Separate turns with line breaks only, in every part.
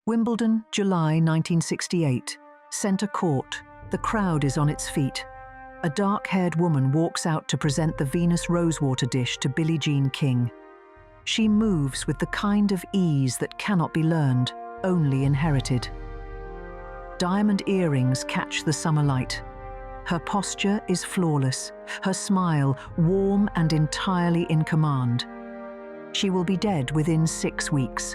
Wimbledon, July 1968. Centre Court. The crowd is on its feet. A dark-haired woman walks out to present the Venus rosewater dish to Billie Jean King. She moves with the kind of ease that cannot be learned, only inherited. Diamond earrings catch the summer light. Her posture is flawless, her smile warm and entirely in command. She will be dead within 6 weeks.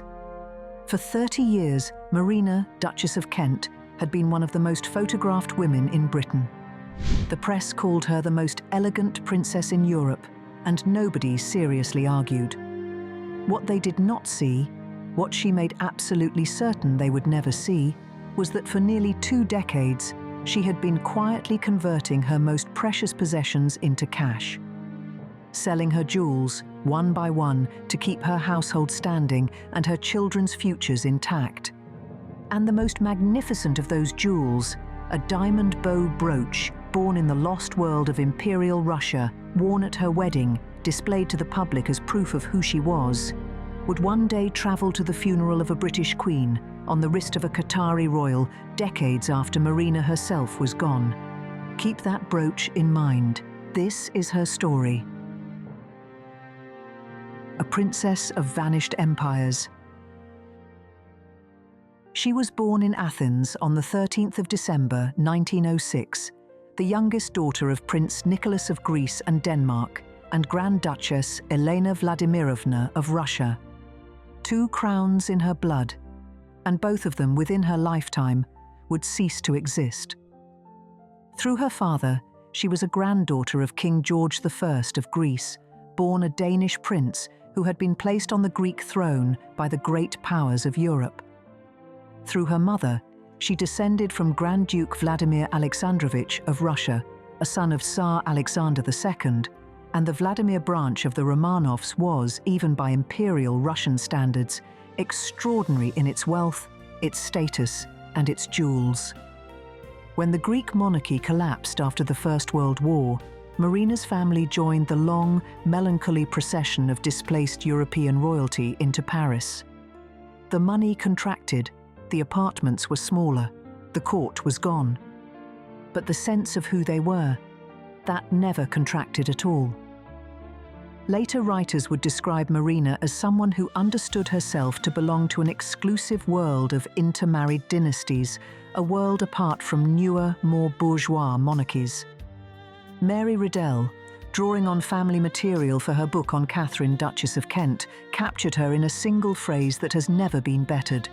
For 30 years, Marina, Duchess of Kent, had been one of the most photographed women in Britain. The press called her the most elegant princess in Europe, and nobody seriously argued. What they did not see, what she made absolutely certain they would never see, was that for nearly 2 decades, she had been quietly converting her most precious possessions into cash. Selling her jewels, one by one, to keep her household standing and her children's futures intact. And the most magnificent of those jewels, a diamond bow brooch born in the lost world of Imperial Russia, worn at her wedding, displayed to the public as proof of who she was, would one day travel to the funeral of a British queen on the wrist of a Qatari royal decades after Marina herself was gone. Keep that brooch in mind. This is her story. A princess of vanished empires. She was born in Athens on the 13th of December 1906, the youngest daughter of Prince Nicholas of Greece and Denmark and Grand Duchess Elena Vladimirovna of Russia. 2 crowns in her blood, and both of them within her lifetime would cease to exist. Through her father, she was a granddaughter of King George I of Greece, born a Danish prince who had been placed on the Greek throne by the great powers of Europe. Through her mother, she descended from Grand Duke Vladimir Alexandrovich of Russia, a son of Tsar Alexander II, and the Vladimir branch of the Romanovs was, even by Imperial Russian standards, extraordinary in its wealth, its status, and its jewels. When the Greek monarchy collapsed after the First World War, Marina's family joined the long, melancholy procession of displaced European royalty into Paris. The money contracted, the apartments were smaller, the court was gone. But the sense of who they were, that never contracted at all. Later writers would describe Marina as someone who understood herself to belong to an exclusive world of intermarried dynasties, a world apart from newer, more bourgeois monarchies. Mary Riddell, drawing on family material for her book on Catherine, Duchess of Kent, captured her in a single phrase that has never been bettered.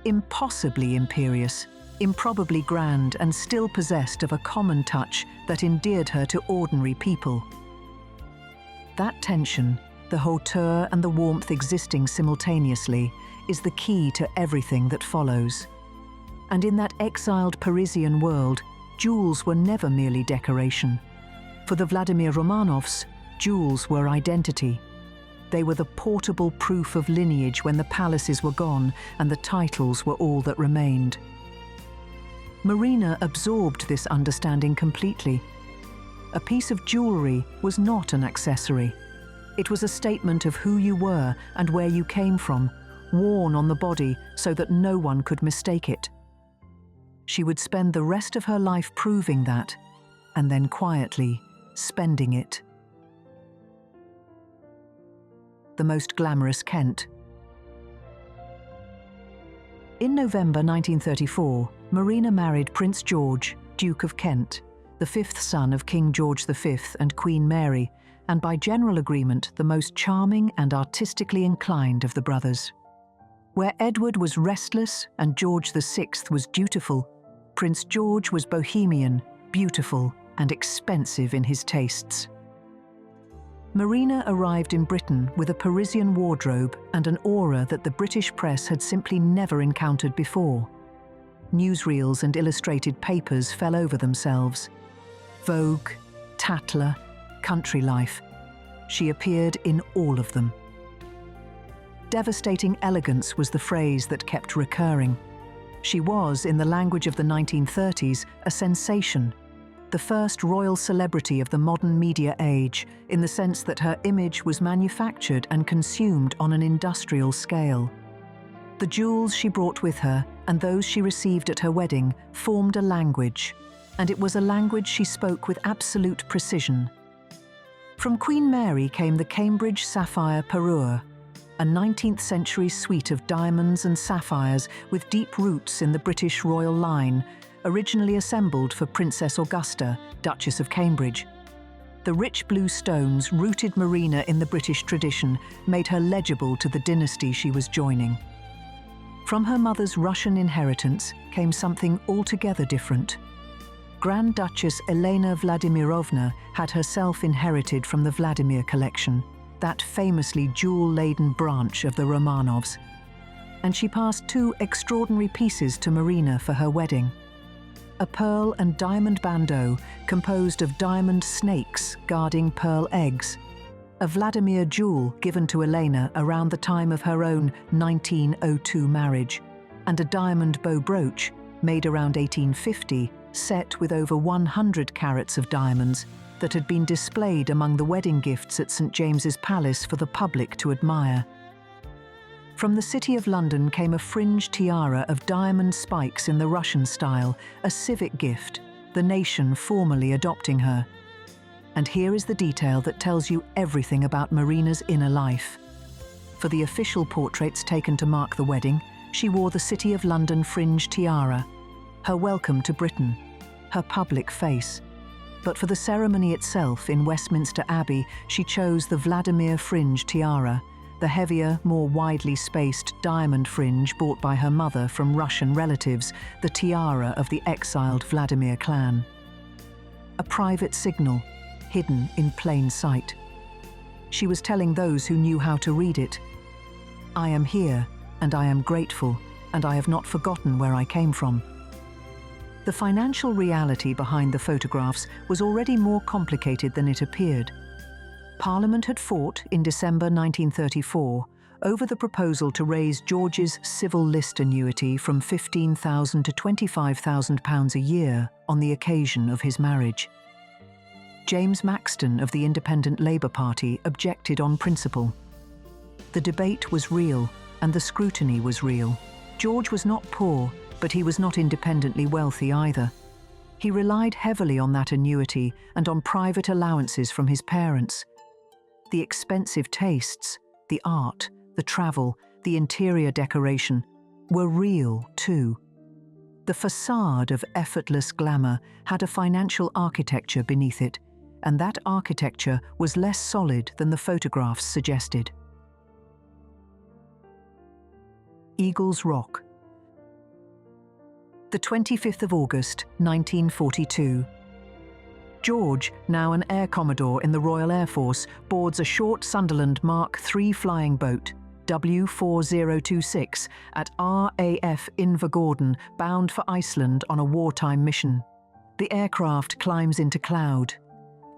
Impossibly imperious, improbably grand, and still possessed of a common touch that endeared her to ordinary people. That tension, the hauteur and the warmth existing simultaneously, is the key to everything that follows. And in that exiled Parisian world, jewels were never merely decoration. For the Vladimir Romanovs, jewels were identity. They were the portable proof of lineage when the palaces were gone and the titles were all that remained. Marina absorbed this understanding completely. A piece of jewelry was not an accessory. It was a statement of who you were and where you came from, worn on the body so that no one could mistake it. She would spend the rest of her life proving that, and then quietly spending it. The most glamorous Kent. In November 1934, Marina married Prince George, Duke of Kent, the 5th son of King George V and Queen Mary, and by general agreement the most charming and artistically inclined of the brothers. Where Edward was restless and George VI was dutiful, Prince George was bohemian, beautiful, and expensive in his tastes. Marina arrived in Britain with a Parisian wardrobe and an aura that the British press had simply never encountered before. Newsreels and illustrated papers fell over themselves. Vogue, Tatler, Country Life. She appeared in all of them. Devastating elegance was the phrase that kept recurring. She was, in the language of the 1930s, a sensation, the first royal celebrity of the modern media age, in the sense that her image was manufactured and consumed on an industrial scale. The jewels she brought with her and those she received at her wedding formed a language, and it was a language she spoke with absolute precision. From Queen Mary came the Cambridge Sapphire Parure, a 19th-century suite of diamonds and sapphires with deep roots in the British royal line, originally assembled for Princess Augusta, Duchess of Cambridge. The rich blue stones rooted Marina in the British tradition made her legible to the dynasty she was joining. From her mother's Russian inheritance came something altogether different. Grand Duchess Elena Vladimirovna had herself inherited from the Vladimir collection, that famously jewel-laden branch of the Romanovs. And she passed two extraordinary pieces to Marina for her wedding. A pearl and diamond bandeau composed of diamond snakes guarding pearl eggs, a Vladimir jewel given to Elena around the time of her own 1902 marriage, and a diamond bow brooch made around 1850, set with over 100 carats of diamonds, that had been displayed among the wedding gifts at St. James's Palace for the public to admire. From the City of London came a fringe tiara of diamond spikes in the Russian style, a civic gift, the nation formally adopting her. And here is the detail that tells you everything about Marina's inner life. For the official portraits taken to mark the wedding, she wore the City of London fringe tiara, her welcome to Britain, her public face. But for the ceremony itself in Westminster Abbey, she chose the Vladimir fringe tiara, the heavier, more widely spaced diamond fringe bought by her mother from Russian relatives, the tiara of the exiled Vladimir clan. A private signal, hidden in plain sight. She was telling those who knew how to read it, "I am here, and I am grateful, and I have not forgotten where I came from." The financial reality behind the photographs was already more complicated than it appeared. Parliament had fought in December 1934 over the proposal to raise George's civil list annuity from £15,000 to £25,000 a year on the occasion of his marriage. James Maxton of the Independent Labour Party objected on principle. The debate was real, and the scrutiny was real. George was not poor, but he was not independently wealthy either. He relied heavily on that annuity and on private allowances from his parents. The expensive tastes, the art, the travel, the interior decoration were real too. The facade of effortless glamour had a financial architecture beneath it, and that architecture was less solid than the photographs suggested. Eagles Rock. The 25th of August, 1942. George, now an Air Commodore in the Royal Air Force, boards a short Sunderland Mark III flying boat, W4026, at RAF Invergordon, bound for Iceland on a wartime mission. The aircraft climbs into cloud.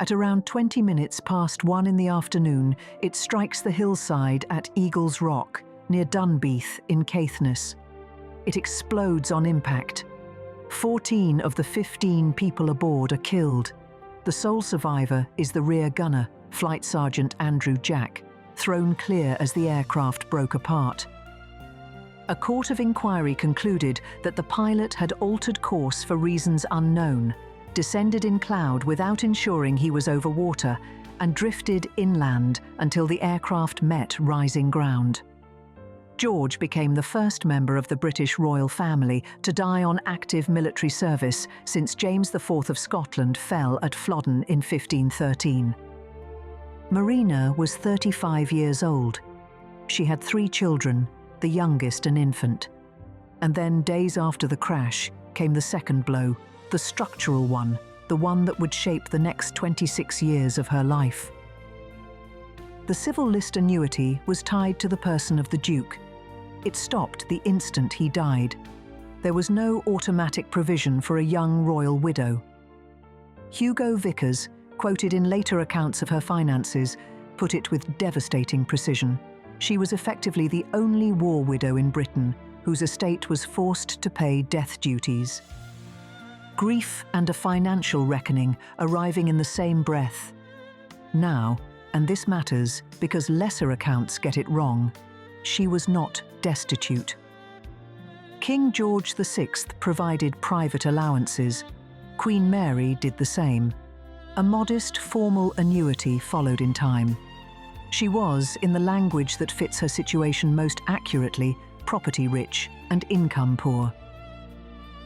At around 20 minutes past 1 in the afternoon, it strikes the hillside at Eagles Rock, near Dunbeath in Caithness. It explodes on impact. 14 of the 15 people aboard are killed. The sole survivor is the rear gunner, Flight Sergeant Andrew Jack, thrown clear as the aircraft broke apart. A court of inquiry concluded that the pilot had altered course for reasons unknown, descended in cloud without ensuring he was over water, and drifted inland until the aircraft met rising ground. George became the first member of the British royal family to die on active military service since James IV of Scotland fell at Flodden in 1513. Marina was 35 years old. She had 3 children, the youngest an infant. And then, days after the crash, came the second blow, the structural one, the one that would shape the next 26 years of her life. The civil list annuity was tied to the person of the Duke. It stopped the instant he died. There was no automatic provision for a young royal widow. Hugo Vickers, quoted in later accounts of her finances, put it with devastating precision. She was effectively the only war widow in Britain whose estate was forced to pay death duties. Grief and a financial reckoning arriving in the same breath. Now, and this matters because lesser accounts get it wrong, she was not destitute. King George VI provided private allowances. Queen Mary did the same. A modest, formal annuity followed in time. She was, in the language that fits her situation most accurately, property-rich and income-poor.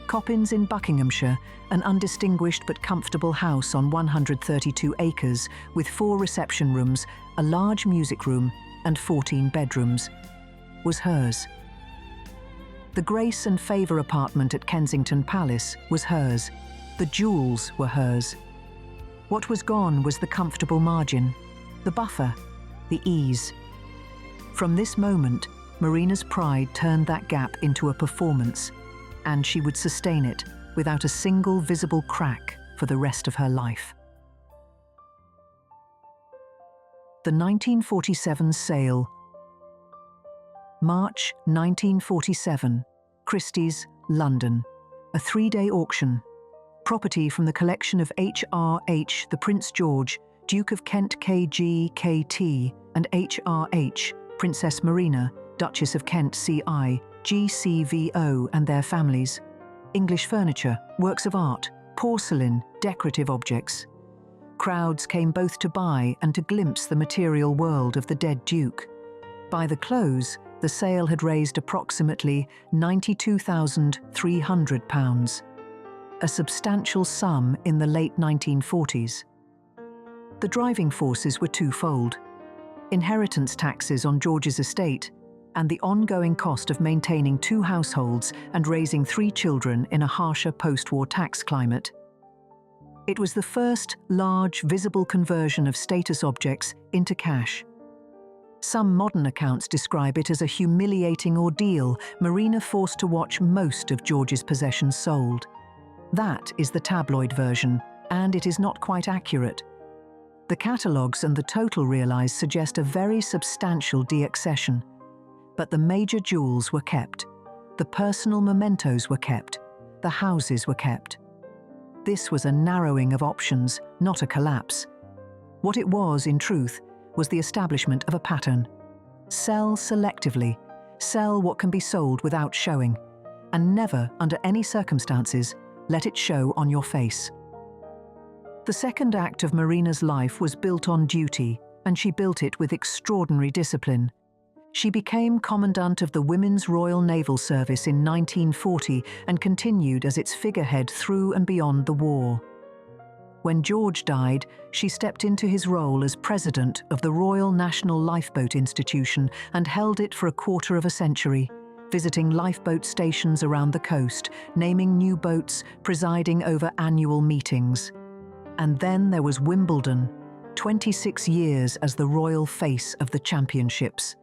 Coppins in Buckinghamshire, an undistinguished but comfortable house on 132 acres with 4 reception rooms, a large music room and 14 bedrooms, was hers. The Grace and Favour apartment at Kensington Palace was hers. The jewels were hers. What was gone was the comfortable margin, the buffer, the ease. From this moment, Marina's pride turned that gap into a performance, and she would sustain it without a single visible crack for the rest of her life. The 1947 sale. March 1947, Christie's, London. A 3-day auction. Property from the collection of H.R.H. the Prince George, Duke of Kent K.G. K.T. and H.R.H. Princess Marina, Duchess of Kent C.I. G.C.V.O. and their families. English furniture, works of art, porcelain, decorative objects. Crowds came both to buy and to glimpse the material world of the dead Duke. By the close, the sale had raised approximately £92,300, a substantial sum in the late 1940s. The driving forces were twofold: inheritance taxes on George's estate and the ongoing cost of maintaining 2 households and raising 3 children in a harsher post-war tax climate. It was the first large, visible conversion of status objects into cash. Some modern accounts describe it as a humiliating ordeal, Marina forced to watch most of George's possessions sold. That is the tabloid version, and it is not quite accurate. The catalogues and the total realised suggest a very substantial deaccession. But the major jewels were kept, the personal mementos were kept, the houses were kept. This was a narrowing of options, not a collapse. What it was, in truth, was the establishment of a pattern. Sell selectively, sell what can be sold without showing, and never, under any circumstances, let it show on your face. The second act of Marina's life was built on duty, and she built it with extraordinary discipline. She became Commandant of the Women's Royal Naval Service in 1940 and continued as its figurehead through and beyond the war. When George died, she stepped into his role as President of the Royal National Lifeboat Institution and held it for a quarter of a century, visiting lifeboat stations around the coast, naming new boats, presiding over annual meetings. And then there was Wimbledon, 26 years as the royal face of the championships.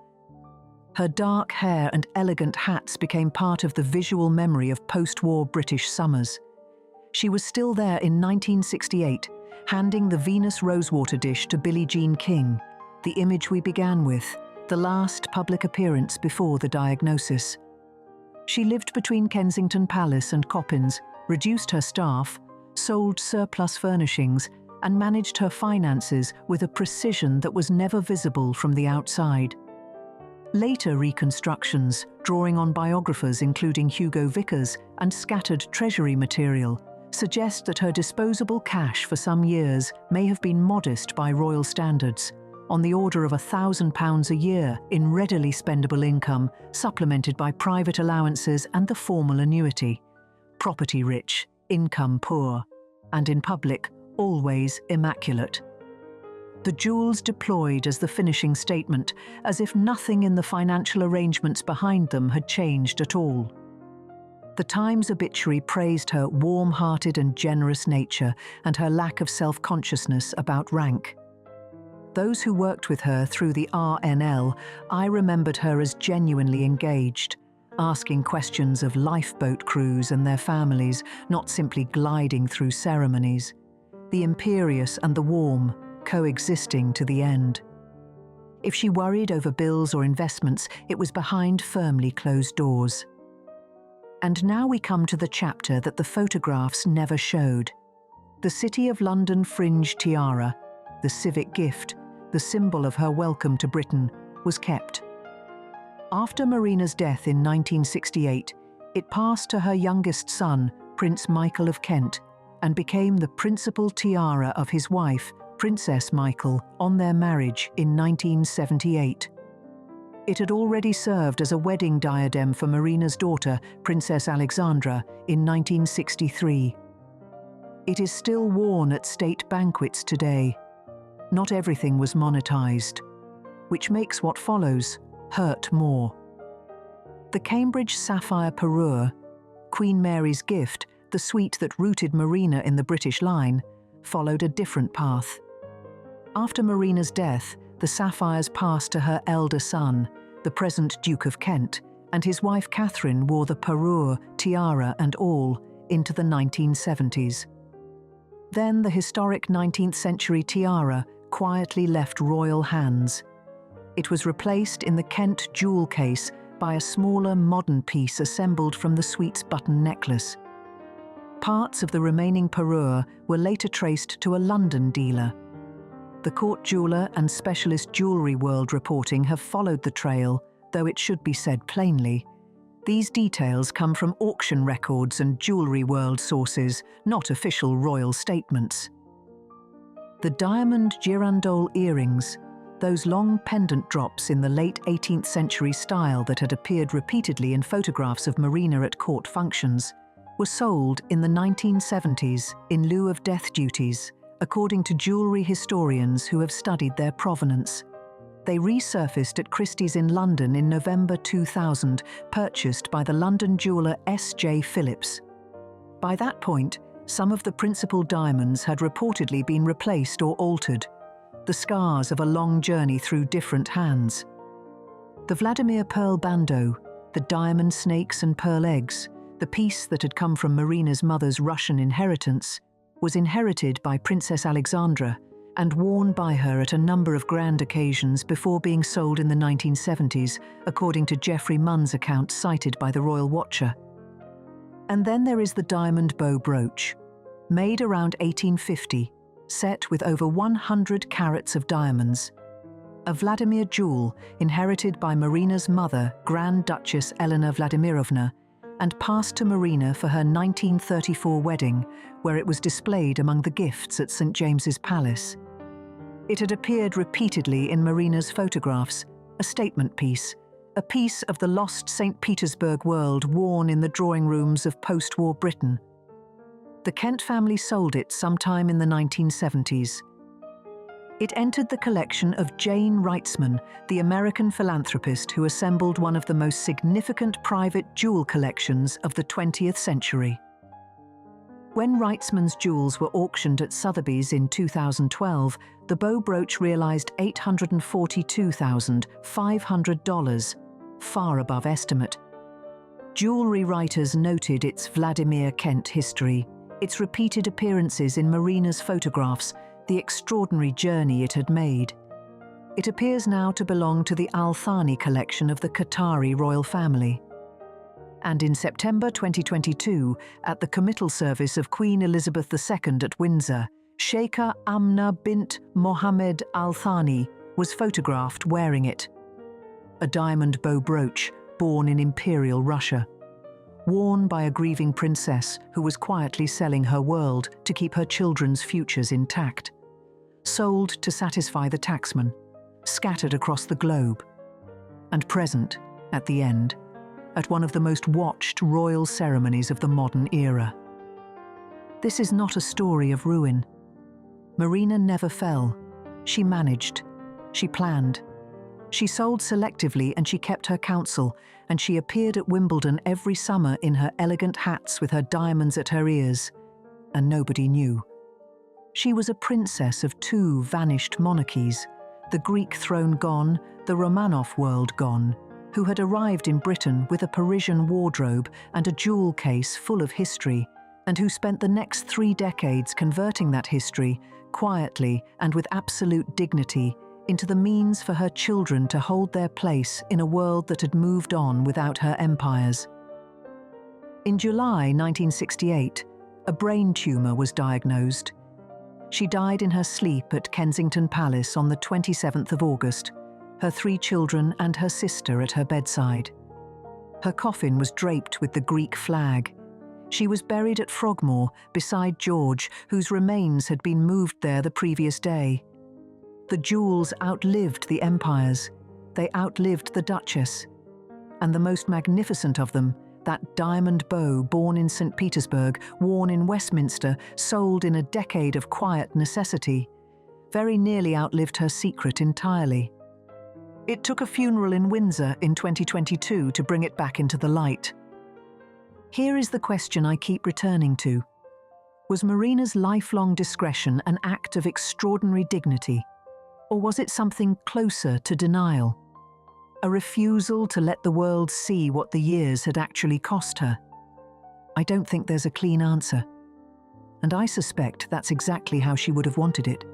Her dark hair and elegant hats became part of the visual memory of post-war British summers. She was still there in 1968, handing the Venus Rosewater dish to Billie Jean King, the image we began with, the last public appearance before the diagnosis. She lived between Kensington Palace and Coppins, reduced her staff, sold surplus furnishings, and managed her finances with a precision that was never visible from the outside. Later reconstructions, drawing on biographers including Hugo Vickers and scattered treasury material, suggest that her disposable cash for some years may have been modest by royal standards, on the order of £1,000 a year in readily spendable income, supplemented by private allowances and the formal annuity. Property rich, income poor, and in public, always immaculate. The jewels deployed as the finishing statement, as if nothing in the financial arrangements behind them had changed at all. The Times obituary praised her warm-hearted and generous nature and her lack of self-consciousness about rank. Those who worked with her through the RNL, I remembered her as genuinely engaged, asking questions of lifeboat crews and their families, not simply gliding through ceremonies. The imperious and the warm, coexisting to the end. If she worried over bills or investments, it was behind firmly closed doors. And now we come to the chapter that the photographs never showed. The City of London fringe tiara, the civic gift, the symbol of her welcome to Britain, was kept. After Marina's death in 1968, It passed to her youngest son, Prince Michael of Kent, and became the principal tiara of his wife, Princess Michael, on their marriage in 1978. It had already served as a wedding diadem for Marina's daughter, Princess Alexandra, in 1963. It is still worn at state banquets today. Not everything was monetized, which makes what follows hurt more. The Cambridge Sapphire Parure, Queen Mary's gift, the suite that rooted Marina in the British line, followed a different path. After Marina's death, the sapphires passed to her elder son, the present Duke of Kent, and his wife Catherine wore the parure, tiara and all, into the 1970s. Then the historic 19th century tiara quietly left royal hands. It was replaced in the Kent jewel case by a smaller modern piece assembled from the suite's button necklace. Parts of the remaining parure were later traced to a London dealer. The court jeweller and specialist jewellery world reporting have followed the trail, though it should be said plainly. These details come from auction records and jewellery world sources, not official royal statements. The diamond girandole earrings, those long pendant drops in the late 18th century style that had appeared repeatedly in photographs of Marina at court functions, were sold in the 1970s in lieu of death duties, according to jewellery historians who have studied their provenance. They resurfaced at Christie's in London in November 2000, purchased by the London jeweller S.J. Phillips. By that point, some of the principal diamonds had reportedly been replaced or altered, the scars of a long journey through different hands. The Vladimir pearl bandeau, the diamond snakes and pearl eggs, the piece that had come from Marina's mother's Russian inheritance, was inherited by Princess Alexandra and worn by her at a number of grand occasions before being sold in the 1970s, according to Geoffrey Munn's account cited by the Royal Watcher. And then there is the diamond bow brooch, made around 1850, set with over 100 carats of diamonds. A Vladimir jewel inherited by Marina's mother, Grand Duchess Elena Vladimirovna, and passed to Marina for her 1934 wedding, where it was displayed among the gifts at St. James's Palace. It had appeared repeatedly in Marina's photographs, a statement piece, a piece of the lost St. Petersburg world worn in the drawing rooms of post-war Britain. The Kent family sold it sometime in the 1970s. It entered the collection of Jane Wrightsman, the American philanthropist who assembled one of the most significant private jewel collections of the 20th century. When Wrightsman's jewels were auctioned at Sotheby's in 2012, the bow brooch realized $842,500, far above estimate. Jewelry writers noted its Vladimir Kent history, its repeated appearances in Marina's photographs, the extraordinary journey it had made. It appears now to belong to the Al Thani collection of the Qatari royal family. And in September 2022, at the committal service of Queen Elizabeth II at Windsor, Sheikha Amna bint Mohammed Al Thani was photographed wearing it. A diamond bow brooch born in Imperial Russia, worn by a grieving princess who was quietly selling her world to keep her children's futures intact, sold to satisfy the taxman, scattered across the globe, and present, at the end, at one of the most watched royal ceremonies of the modern era. This is not a story of ruin. Marina never fell. She managed. She planned. She sold selectively and she kept her counsel, and she appeared at Wimbledon every summer in her elegant hats with her diamonds at her ears, and nobody knew. She was a princess of two vanished monarchies, the Greek throne gone, the Romanov world gone, who had arrived in Britain with a Parisian wardrobe and a jewel case full of history, and who spent the next 3 decades converting that history, quietly and with absolute dignity, into the means for her children to hold their place in a world that had moved on without her empires. In July 1968, a brain tumour was diagnosed. She died in her sleep at Kensington Palace on the 27th of August, her 3 children and her sister at her bedside. Her coffin was draped with the Greek flag. She was buried at Frogmore beside George, whose remains had been moved there the previous day. The jewels outlived the empires. They outlived the Duchess. And the most magnificent of them, that diamond bow born in St. Petersburg, worn in Westminster, sold in a decade of quiet necessity, very nearly outlived her secret entirely. It took a funeral in Windsor in 2022 to bring it back into the light. Here is the question I keep returning to. Was Marina's lifelong discretion an act of extraordinary dignity? Or was it something closer to denial? A refusal to let the world see what the years had actually cost her? I don't think there's a clean answer. And I suspect that's exactly how she would have wanted it.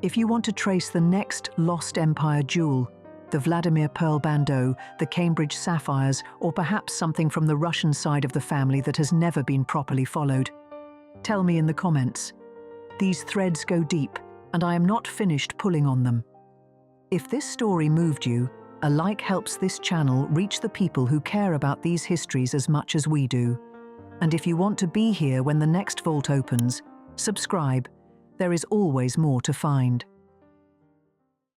If you want to trace the next lost empire jewel, the Vladimir pearl bandeau, the Cambridge sapphires, or perhaps something from the Russian side of the family that has never been properly followed, tell me in the comments. These threads go deep, and I am not finished pulling on them. If this story moved you, a like helps this channel reach the people who care about these histories as much as we do. And if you want to be here when the next vault opens, subscribe. There is always more to find.